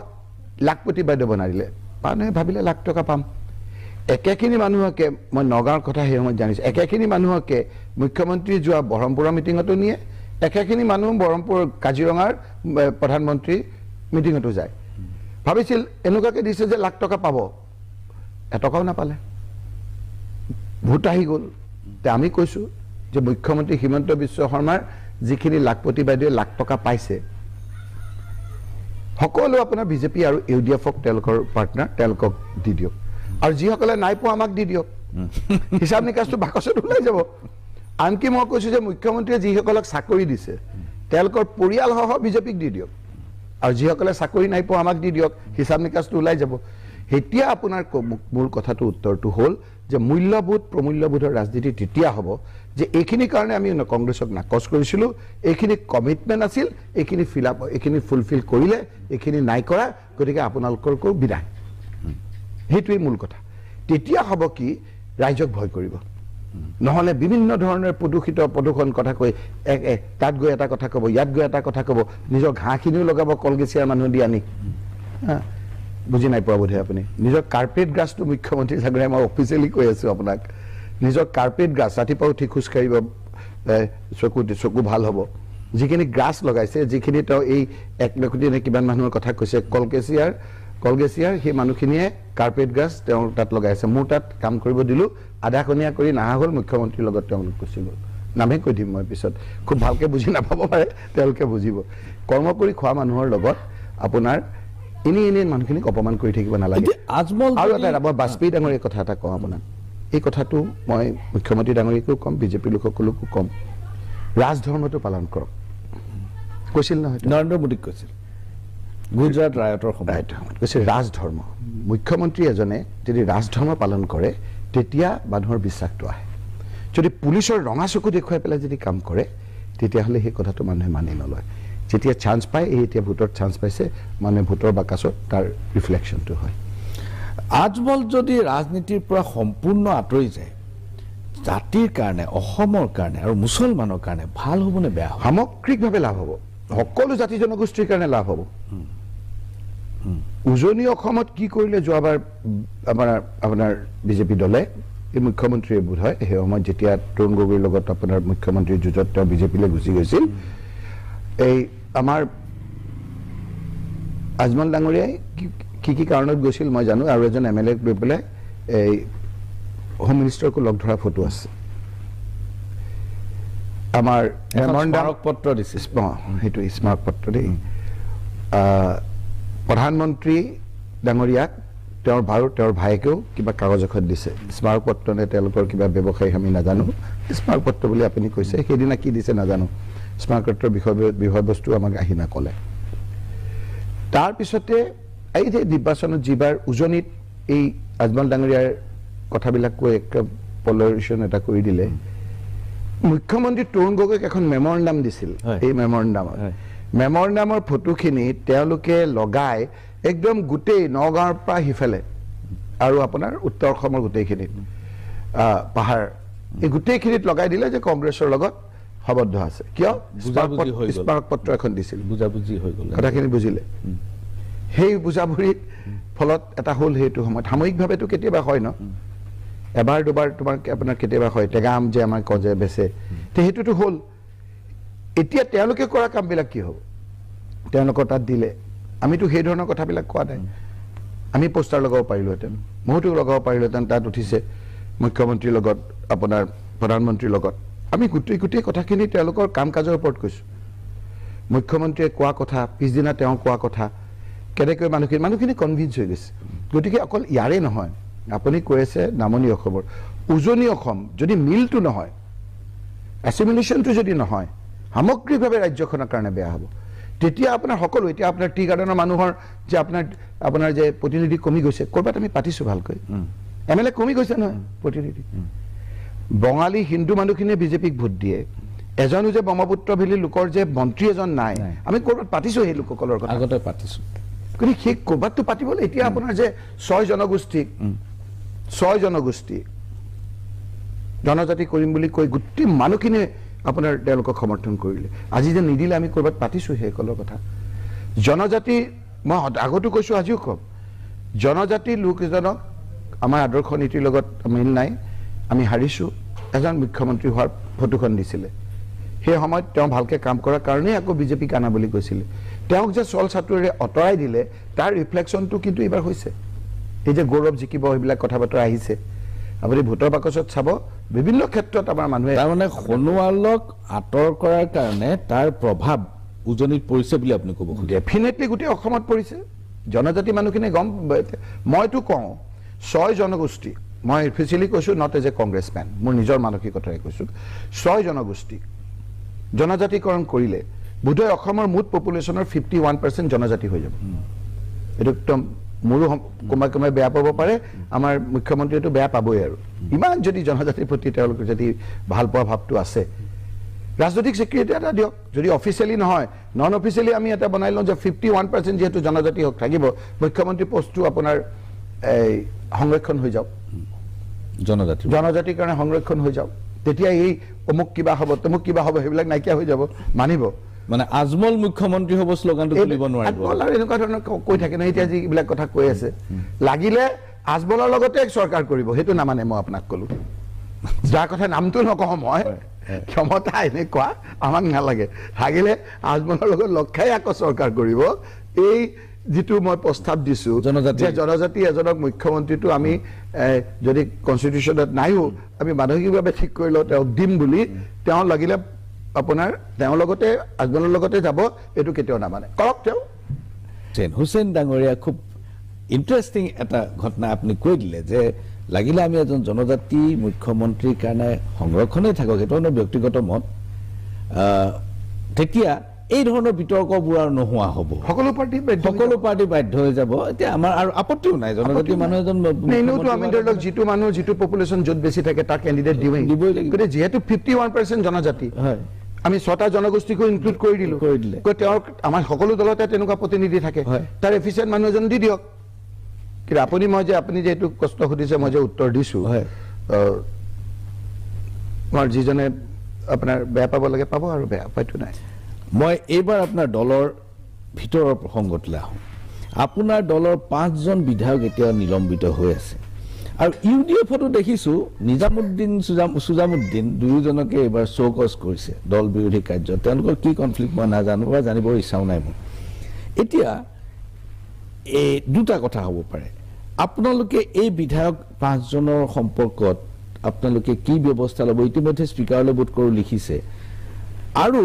লাখপতি বাইদেউ বনাই দিলে মানুহে ভাবিলে লাখ টকা পাম একেখিনি মানুহকে মই নগাঁৱৰ কথা সেই সময়ত জানিছোঁ একেখিনি মানুহকে মুখ্যমন্ত্ৰী যোৱা বহৰমপুৰৰ মিটিঙতো নিয়ে একেখিনি মানুহ বহৰমপুৰ কাজিৰঙাৰ প্ৰধানমন্ত্ৰী মিটিঙতো যায় ভাবিছিল এনেকুৱাকৈ দিছে যে লাখ টকা পাব এটকাও নাপালে ভোট আহি গ'ল আমি কৈছোঁ যে মুখ্যমন্ত্ৰী হিমন্ত বিশ্ব শৰ্মাৰ যিখিনি লাখপতি বাইদেৱে লাখ টকা পাইছে সকলো আপোনাৰ বিজেপি আৰু UDFক তেওঁলোকৰ পাৰ্টনাৰ তেওঁলোকক দি দিয়ক আৰু যিসকলে নাই পোৱা আমাক দি দিয়ক হিচাপ নিকাচটো বাকচত ওলাই যাব আনকি মই কৈছোঁ যে মুখ্যমন্ত্ৰীয়ে যিসকলক চাকৰি দিছে তেওঁলোকৰ পৰিয়ালসহ বিজেপিক দি দিয়ক আৰু যিসকলে চাকৰি নাই পোৱা আমাক দি দিয়ক হিচাপ নিকাচটো ওলাই যাব এতিয়া আপোনাৰ মূল কথাটো উত্তৰটো হ'ল যে মূল্যবোধ প্ৰমূল্যবোধৰ ৰাজনীতি তেতিয়া হ'ব যে এইখিনি কাৰণে আমি কংগ্ৰেছক নাকচ কৰিছিলোঁ এইখিনি কমিটমেণ্ট আছিল এইখিনি এইখিনি ফুলফিল কৰিলে এইখিনি নাই কৰা গতিকে আপোনালোককো বিদায় সেইটোৱেই মূল কথা তেতিয়া হ'ব কি ৰাইজক ভয় কৰিব নহ'লে বিভিন্ন ধৰণৰ প্ৰদূষণ কথা কৈ তাত গৈ এটা কথা ক'ব, ইয়াত গৈ এটা কথা ক'ব, নিজৰ ঘাঁহখিনিও লগাব কলগেছিয়াৰ মানুহ দি আনি। বুজি নাই পোৱা বোধহয় আপুনি। নিজৰ কাৰ্পেট গ্ৰাছটো মুখ্যমন্ত্ৰী চাগৰে মই অফিচিয়েলি কৈ আছোঁ আপোনাক, নিজৰ কাৰ্পেট গ্ৰাছ ৰাতিপুৱা উঠি খোজকাঢ়িব, চকু ভাল হ'ব, যিখিনি গ্ৰাছ লগাইছে, যিখিনি তেওঁ এই 1 কোটি নে কিমান মানুহৰ কথা কৈছে কলগেছিয়াৰ সেই মানুহখিনিয়ে কাৰ্পেট গ্ৰাছ তেওঁ তাত লগাইছে। মোৰ তাত কাম কৰিব দিলোঁ, আধাখনীয়া কৰি নাহা হ'ল, মুখ্যমন্ত্ৰীৰ লগত তেওঁলোক গুচি গ'ল। নামে কৈ দিম মই পিছত, খুব ভালকৈ বুজি নাপাব পাৰে, তেওঁলোকে বুজিব। কৰ্ম কৰি খোৱা মানুহৰ লগত আপোনাৰ এনেই মানুহখিনিক অপমান কৰি থাকিব নালাগে। আৰু এটা মই বাজপেয়ী ডাঙৰীয়া কথা এটা কওঁ আপোনাক, এই কথাটো মই মুখ্যমন্ত্ৰী ডাঙৰীয়াকো ক'ম, বিজেপিৰ লোকসকলকো ক'ম, ৰাজধৰ্মটো পালন কৰক। কৈছিল নহয় নৰেন্দ্ৰ মোদীক কৈছিল গুজৰাট ৰায়টৰ সময়ত, কৈছে ৰাজধৰ্ম। মুখ্যমন্ত্ৰী এজনে যদি ৰাজধৰ্ম পালন কৰে তেতিয়া মানুহৰ বিশ্বাসটো আহে। যদি পুলিচৰ ৰঙা চকু দেখুৱাই পেলাই যদি কাম কৰে তেতিয়াহ'লে সেই কথাটো মানুহে মানি নলয়। যেতিয়া চান্স পায়, এতিয়া ভোটৰ চান্স পাইছে, মানুহে ভোটৰ বাকচত তাৰ ৰিফ্লেকশ্যনটো হয়। আজমল যদি ৰাজনীতিৰ পৰা সম্পূৰ্ণ আঁতৰি যায়, জাতিৰ কাৰণে, অসমৰ কাৰণে আৰু মুছলমানৰ কাৰণে ভাল হ'বনে বেয়া হ'ব? সামগ্ৰিকভাৱে লাভ হ'ব, সকলো জাতি জনগোষ্ঠীৰ কাৰণে লাভ হ'ব। উজনি অসমত কি কৰিলে যোৱাবাৰ আপোনাৰ বিজেপি দলে, এই মুখ্যমন্ত্ৰীয়ে বোধ হয় সেই সময়ত যেতিয়া তৰুণ গগৈৰ লগত আপোনাৰ মুখ্যমন্ত্ৰীৰ যুঁজত তেওঁ বিজেপিলৈ গুচি গৈছিল, এই আমাৰ আজমল ডাঙৰীয়াই কি কাৰণত গৈছিল মই জানো, আৰু এজন MLA গৈ পেলাই এই হোম মিনিষ্টাৰকো লগ ধৰা ফটো আছে। আমাৰ পত্ৰ দিছে, সেইটো স্মাৰক পত্ৰ দেই। প্ৰধানমন্ত্ৰী ডাঙৰীয়াক তেওঁৰ ভায়েকেও কিবা কাগজ এখন দিছে, স্মাৰক পত্ৰ নে তেওঁলোকৰ কিবা ব্যৱসায়ী আমি নাজানো, স্মাৰক পত্ৰ বুলি আপুনি কৈছে, সেইদিনা কি দিছে নাজানো, স্মাৰক পত্ৰৰ বিষয়বস্তু আমাক আহি নক'লে। তাৰপিছতে এই যে নিৰ্বাচনত যিবাৰ উজনিত এই আজমল ডাঙৰীয়াৰ কথাবিলাক কৈ একদম পলাৰাইজেশ্যন এটা কৰি দিলে, মুখ্যমন্ত্ৰী তৰুণ গগৈক এখন মেমৰেণ্ডাম দিছিল। এই মেমৰেণ্ডামৰ ফটোখিনি তেওঁলোকে লগাই একদম গোটেই নগাঁৱৰ পৰা সিফালে আৰু আপোনাৰ উত্তৰ অসমৰ গোটেইখিনিত পাহাৰ, এই গোটেইখিনিত লগাই দিলে যে কংগ্ৰেছৰ লগত সবদ্ধ আছে। কিয়? স্মাৰক পত্ৰ এখন দিছিল, বুজাবুজি হৈ গ'ল, কথাখিনি বুজিলে। সেই বুজাবুজিৰ ফলত এটা হ'ল, সেইটো সময়ত সাময়িকভাৱেতো কেতিয়াবা হয় ন, এবাৰ দুবাৰ আপোনাৰ কেতিয়াবা হয়, টেগাম যে আমাৰ কজে বেচে, সেইটোতো হ'ল। এতিয়া তেওঁলোকে কৰা কামবিলাক কি হ'ব? তেওঁলোকৰ তাত দিলে, আমিতো সেই ধৰণৰ কথাবিলাক কোৱা নাই। আমি পোষ্টাৰ লগাব পাৰিলোহেঁতেন, বহুতো লগাব পাৰিলোহেঁতেন, তাত উঠিছে মুখ্যমন্ত্ৰীৰ লগত, আপোনাৰ প্ৰধানমন্ত্ৰীৰ লগত। আমি গোটেই কথাখিনি তেওঁলোকৰ কাম কাজৰ ওপৰত কৈছোঁ। মুখ্যমন্ত্ৰীয়ে কোৱা কথা, পিছদিনা তেওঁ কোৱা কথা, কেনেকৈ মানুহখিনি কনভিন্স হৈ গৈছে। গতিকে অকল ইয়াৰে নহয়, আপুনি কৈ আছে নামনি অসমৰ, উজনি অসম যদি মিলটো নহয়, এছিমিলেশ্যনটো যদি নহয়, সামগ্ৰিকভাৱে ৰাজ্যখনৰ কাৰণে বেয়া হ'ব। তেতিয়া আপোনাৰ সকলো, এতিয়া আপোনাৰ টি গাৰ্ডেনৰ মানুহৰ যে আপোনাৰ যে প্ৰতিনিধি কমি গৈছে, ক'ৰবাত আমি পাতিছোঁ ভালকৈ, MLA কমি গৈছে নহয় প্ৰতিনিধি। বঙালী হিন্দু মানুহখিনিয়ে বিজেপিক ভোট দিয়ে, এজনো যে ব্ৰহ্মপুত্ৰ ভেলীৰ লোকৰ যে মন্ত্ৰী এজন নাই, আমি ক'ৰবাত পাতিছোঁ সেই লোকসকলৰ কথা, আগতে পাতিছোঁ। গতিকে সেই ক'ৰবাততো পাতিবলৈ, এতিয়া আপোনাৰ যে 6 জনগোষ্ঠী জনজাতি কৰিম বুলি কৈ গোটেই মানুহখিনিয়ে আপোনাৰ তেওঁলোকক সমৰ্থন কৰিলে, আজি যে নিদিলে আমি ক'ৰবাত পাতিছোঁ সেইসকলৰ কথা। জনজাতি, মই আগতো কৈছোঁ আজিও ক'ম, জনজাতি লোক এজনক আমাৰ আদৰ্শ নীতিৰ লগত মিল নাই, আমি হাৰিছোঁ, এজন মুখ্যমন্ত্ৰী হোৱাৰ ফটোখন দিছিলে। সেই সময়ত তেওঁ ভালকৈ কাম কৰাৰ কাৰণেই আকৌ বিজেপিক আনা বুলি কৈছিলে। তেওঁক যে চল চাতুৰে আঁতৰাই দিলে, তাৰ ৰিফ্লেকশ্যনটো কিন্তু এইবাৰ হৈছে। এই যে গৌৰৱ জিকিব সেইবিলাক কথা বতৰা আহিছে, আপুনি ভোটৰ বাকচত চাব, বিভিন্ন ক্ষেত্ৰত আমাৰ মানুহে, তাৰমানে সোণোৱালক আঁতৰ কৰাৰ কাৰণে তাৰ প্ৰভাৱ উজনিত পৰিছে বুলি আপুনি ক'ব? ডেফিনেটলি গোটেই অসমত পৰিছে। জনজাতি মানুহখিনি মইতো কওঁ 6 জনগোষ্ঠী, মই অফিচিয়েলি কৈছোঁ, নট এজ এ কংগ্ৰেছমেন, মোৰ নিজৰ মানসিকতাৰে কৈছোঁ, 6 জনগোষ্ঠী জনজাতিকৰণ কৰিলে বোধহয় অসমৰ মুঠ পপুলেশ্যনৰ 51% জনজাতি হৈ যাব। এইটো একদম মোৰো কোনোবাই বেয়া পাব পাৰে, আমাৰ মুখ্যমন্ত্ৰীয়েতো বেয়া পাবই। আৰু ইমান যদি জনজাতিৰ প্ৰতি তেওঁলোকৰ যদি ভাল পোৱা ভাৱটো আছে, ৰাজনৈতিক স্বীকৃতি এটা দিয়ক, যদি অফিচিয়েলি নহয়, নন অফিচিয়েলি আমি এটা বনাই লওঁ যে 51% যিহেতু জনজাতি থাকিব, মুখ্যমন্ত্ৰী পষ্টটো আপোনাৰ সংৰক্ষণ হৈ যাওক। জনজাতিৰ কাৰণে সংৰক্ষণ হৈ যাওক তেতিয়া এই অমুক কিবা হ'ব তমুক কিবা হ'ব সেইবিলাক নাইকিয়া হৈ যাব মানিব মানে আজমল মুখ্যমন্ত্ৰী হ'ব শ্লোগানটো তুলিব নোৱাৰিব আৰু এনেকুৱা ধৰণৰ কৈ থাকে ন এতিয়া যিবিলাক কথা কৈ আছে লাগিলে আজমলৰ লগতে চৰকাৰ কৰিব সেইটো নামানে মই আপোনাক ক'লো যাৰ কথা নামটো নকওঁ মই ক্ষমতা এনেকুৱা আমাক নালাগে লাগিলে আজমলৰ লগত লগ খাই আকৌ চৰকাৰ কৰিব এই যেটো মই প্ৰস্তাৱ দিছো যে জনজাতি এজনক মুখ্যমন্ত্ৰীটো আমি যদি কনস্টিটিউশনত নাইও আমি মানসিকভাৱে ঠিক কৰি লওঁ তেওঁক দিম বুলি তেওঁ লাগিলে আপোনাৰ তেওঁৰ লগতে আজমলৰ লগতে যাব এটো কেতিয়াও নামানে কৰক তেওঁ হুছেইন ডাঙৰীয়া খুব ইন্টাৰেষ্টিং এটা ঘটনা আপুনি কৈ দিলে যে লাগিলে আমি এজন জনজাতি মুখ্যমন্ত্ৰীৰ কাৰণে সংৰক্ষণে থাকক এটা ব্যক্তিগত মত তেতিয়া এই ধৰণৰ বিতৰ্কবোৰ আৰু নোহোৱা হ'ব সকলো পাৰ্টি বাধ্য হৈ যাব এতিয়া আমাৰ আৰু আপত্তিও নাই জনজাতি মানুহ এজন নেইনোটো আমি ধৰক যিটো মানুহ যিটো পপুলেশ্যন য'ত বেছি থাকে তাৰ কেণ্ডিডেট দিবই কিন্তু যেহেতু 51% জনজাতি হয় আমি 6টা জনগোষ্ঠীকো ইনক্লুড কৰি দিলো তেওঁৰ আমাৰ সকলো দলতে তেনেকুৱা প্ৰতিনিধি থাকে তাৰ এফিচিয়েণ্ট মানুহ এজন দি দিয়ক কিন্তু আপুনি যে এইটো কষ্ট সুধিছে মই যে উত্তৰ দিছো মই যিজনে আপোনাৰ বেয়া পাব লাগে পাব আৰু বেয়া পাইতো নাই মই এইবাৰ আপোনাৰ দলৰ ভিতৰৰ প্ৰসংগতলৈ আহোঁ আপোনাৰ দলৰ 5জন বিধায়ক এতিয়া নিলম্বিত হৈ আছে আৰু ইউডিএফতো দেখিছোঁ নিজামুদ্দিন সুজামুদ্দিন দুয়োজনকে এইবাৰ চৌকছ কৰিছে দল বিৰোধী কাৰ্য তেওঁলোকৰ কি কনফ্লিক্ট মই নাজানো বা জানিবৰ ইচ্ছাও নাই মোৰ এতিয়া এই দুটা কথা হ'ব পাৰে আপোনালোকে এই বিধায়ক 5জনৰ সম্পৰ্কত আপোনালোকে কি ব্যৱস্থা ল'ব ইতিমধ্যে স্পীকাৰলৈ বোধ কৰোঁ লিখিছে আৰু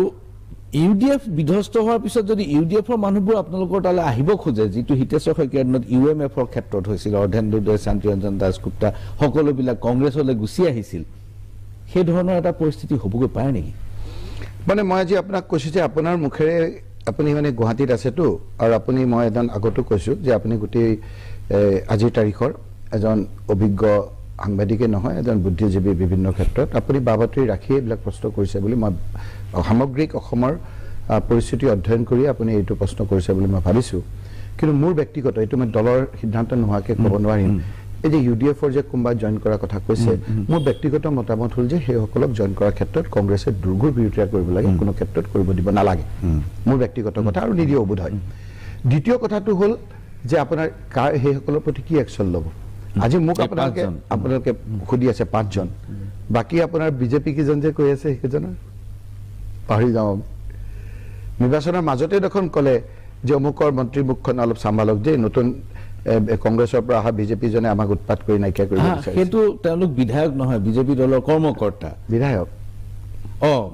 ইউডিএফ বিধ্বস্ত হোৱাৰ পিছত যদি ইউডিএফৰ মানুহবোৰ আপোনালোকৰ তালৈ আহিব খোজে যিটো হিতেশ্বৰ শইকীয়াৰ দিনত ইউএমএফৰ ক্ষেত্ৰত হৈছিল অৰ্ধেন্দু দে শান্তিৰঞ্জন দাসগুপ্তা সকলোবিলাক কংগ্ৰেছলৈ গুচি আহিছিল সেই ধৰণৰ এটা পৰিস্থিতি হ'বগৈ পাৰে নেকি মানে মই আজি আপোনাক কৈছোঁ যে আপোনাৰ মুখেৰে আপুনি মানে গুৱাহাটীত আছেতো আৰু আপুনি মই এজন আগতো কৈছোঁ যে আপুনি গোটেই আজিৰ তাৰিখৰ এজন অভিজ্ঞ সাংবাদিকে নহয় এজন বুদ্ধিজীৱী বিভিন্ন ক্ষেত্ৰত আপুনি বাবতৰি ৰাখি এইবিলাক প্ৰশ্ন কৰিছে বুলি মই সামগ্ৰিক অসমৰ পৰিস্থিতি অধ্যয়ন কৰি আপুনি এইটো প্ৰশ্ন কৰিছে বুলি মই ভাবিছোঁ কিন্তু মোৰ ব্যক্তিগত এইটো মই দলৰ সিদ্ধান্ত নোহোৱাকৈ ক'ব নোৱাৰিম এই যে ইউডিএফৰ যে কোনোবা জইন কৰাৰ কথা কৈছে মোৰ ব্যক্তিগত মতামত হ'ল যে সেইসকলক জইন কৰাৰ ক্ষেত্ৰত কংগ্ৰেছে দুৰ্ঘৰ বিৰোধিতা কৰিব লাগে কোনো ক্ষেত্ৰত কৰিব দিব নালাগে মোৰ ব্যক্তিগত কথা আৰু নিদিয়েও বোধ হয় দ্বিতীয় কথাটো হ'ল যে আপোনাৰ সেইসকলৰ প্ৰতি কি একশ্যন ল'ব আজি মোক আপোনালোকে সুধি আছে 5জন বাকী আপোনাৰ বিজেপি কেইজন যে কৈ আছে সেইকেইজনৰ পাহৰি যাওঁ নিৰ্বাচনৰ মাজতে দেখোন ক'লে যে অমুকৰ মন্ত্ৰী মুখখন অলপ চম্ভালক যে নতুন কংগ্ৰেছৰ পৰা অহা বিজেপিজনে আমাক উৎপাত কৰি নাইকিয়া কৰিব বিচাৰিছে সেইটো তেওঁলোক বিধায়ক নহয় বিজেপি দলৰ কৰ্মকৰ্তা বিধায়ক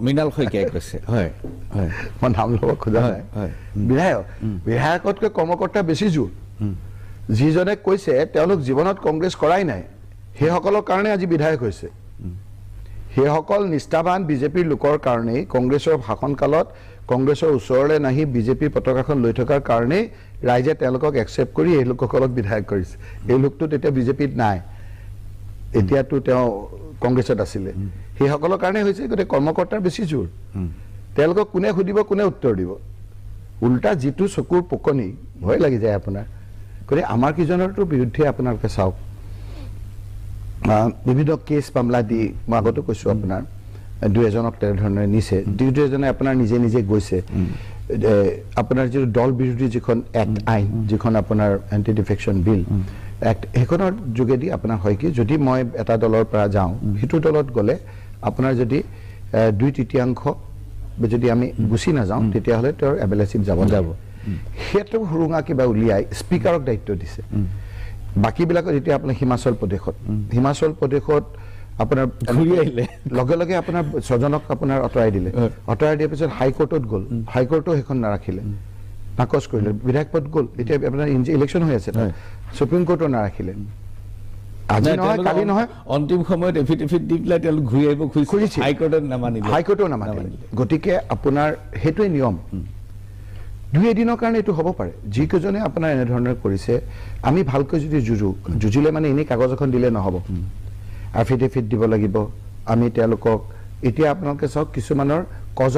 মৃণাল শইকীয়াই কৈছে হয় হয় মই নাম ল'ব খোজা নাই বিধায়কতকৈ কৰ্মকৰ্তা বেছি জোৰ যিজনে কৈছে তেওঁলোক জীৱনত কংগ্ৰেছ কৰাই নাই সেইসকলৰ কাৰণে আজি বিধায়ক হৈছে সেইসকল নিষ্ঠাবান বিজেপিৰ লোকৰ কাৰণেই কংগ্ৰেছৰ শাসনকালত কংগ্ৰেছৰ ওচৰলৈ নাহি বিজেপিৰ পতাকাখন লৈ থকাৰ কাৰণেই ৰাইজে তেওঁলোকক একচেপ্ট কৰি এই লোকসকলক বিধায়ক কৰিছে এই লোকটো তেতিয়া বিজেপিত নাই এতিয়াতো তেওঁ কংগ্ৰেছত আছিলে সেইসকলৰ কাৰণে হৈছে গতিকে কৰ্মকৰ্তাৰ বেছি জোৰ তেওঁলোকক কোনে সুধিব কোনে উত্তৰ দিব উল্টা যিটো চকুৰ পকনি ভয় লাগি যায় আপোনাৰ গতিকে আমাৰ কিজনৰতো বিৰুদ্ধে আপোনালোকে চাওক বিভিন্ন কেছ মামলা দি মই আগতো কৈছোঁ আপোনাৰ দুজনক তেনেধৰণে নিছে দুজনে আপোনাৰ নিজে নিজে গৈছে আপোনাৰ যিটো দল বিৰোধী যিখন এক্ট আইন যিখন আপোনাৰ এণ্টি ডিফেকশ্যন বিল এক্ট সেইখনৰ যোগেদি আপোনাৰ হয় কি যদি মই এটা দলৰ পৰা যাওঁ সেইটো দলত গ'লে আপোনাৰ যদি 2/3 যদি আমি গুচি নাযাওঁ তেতিয়াহ'লে তেওঁৰ এমএলএশ্বিপ যাব সেইটো সুৰুঙা কিবা উলিয়াই স্পীকাৰক দায়িত্ব দিছে বাকীবিলাকত এতিয়া আপোনাৰ হিমাচল প্ৰদেশত আপোনাৰ ঘূৰি আহিলে লগে লগে আপোনাৰ 6জনক আপোনাৰ আঁতৰাই দিলে আঁতৰাই দিয়াৰ পিছত হাইকোৰ্টত গ'ল হাইকোৰ্টো সেইখন নাৰাখিলে নাকচ কৰিলে বিধায়ক পদ গ'ল এতিয়া আপোনাৰ ইলেকশ্যন হৈ আছে সুপ্ৰিম কোৰ্টো নাৰাখিলে আজি নহয় কালি নহয় অন্তিম সময়ত এফিডেভিট দি পেলাই তেওঁলোক ঘূৰি আহিব খুজিছে হাইকোৰ্টো নামানিলে গতিকে আপোনাৰ সেইটোৱে নিয়ম 2 এদিনৰ কাৰণে এইটো হ'ব পাৰে যিকেইজনে আপোনাৰ এনেধৰণৰ কৰিছে আমি ভালকৈ যদি যুঁজিলে মানে এনেই কাগজ এখন দিলে নহ'ব এফিডেভিট দিব লাগিব আমি তেওঁলোকক এতিয়া আপোনালোকে চাওক কিছুমানৰ কজ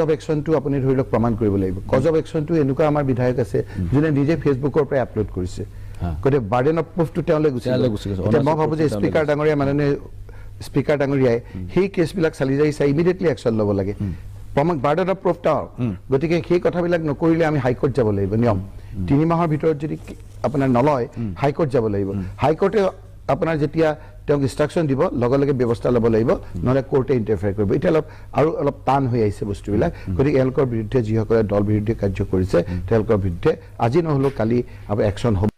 অফ একশ্যনটো আপুনি ধৰি লওক প্ৰমাণ কৰিব লাগিব কজ অফ একশ্যনটো এনেকুৱা আমাৰ বিধায়ক আছে যোনে নিজে ফেচবুকৰ পৰা আপলোড কৰিছে গতিকে বাৰ্ডেন অফ প্ৰুফটো তেওঁলৈ গুচি গ'ল এতিয়া মই ভাবোঁ যে স্পীকাৰ ডাঙৰীয়া মাননীয় স্পীকাৰ ডাঙৰীয়াই সেই কেছবিলাক চালি জাৰি চাই ইমিডিয়েটলি একশ্যন ল'ব লাগে বাৰ্ডেন অফ প্ৰুফ তেওঁ গতিকে সেই কথাবিলাক নকৰিলে আমি হাইকোৰ্ট যাব লাগিব নিয়ম 3 মাহৰ ভিতৰত যদি আপোনাৰ নলয় হাইকোৰ্ট যাব লাগিব হাইকোৰ্টে আপোনাৰ যেতিয়া তেওঁক ইনষ্ট্ৰাকশ্যন দিব লগে লগে ব্যৱস্থা ল'ব লাগিব নহ'লে কোৰ্টে ইণ্টাৰফেয়াৰ কৰিব এতিয়া অলপ টান হৈ আহিছে বস্তুবিলাক গতিকে এওঁলোকৰ বিৰুদ্ধে যিসকলে দল বিৰোধী কাৰ্য কৰিছে তেওঁলোকৰ বিৰুদ্ধে আজি নহ'লেও কালি একশ্যন হ'ব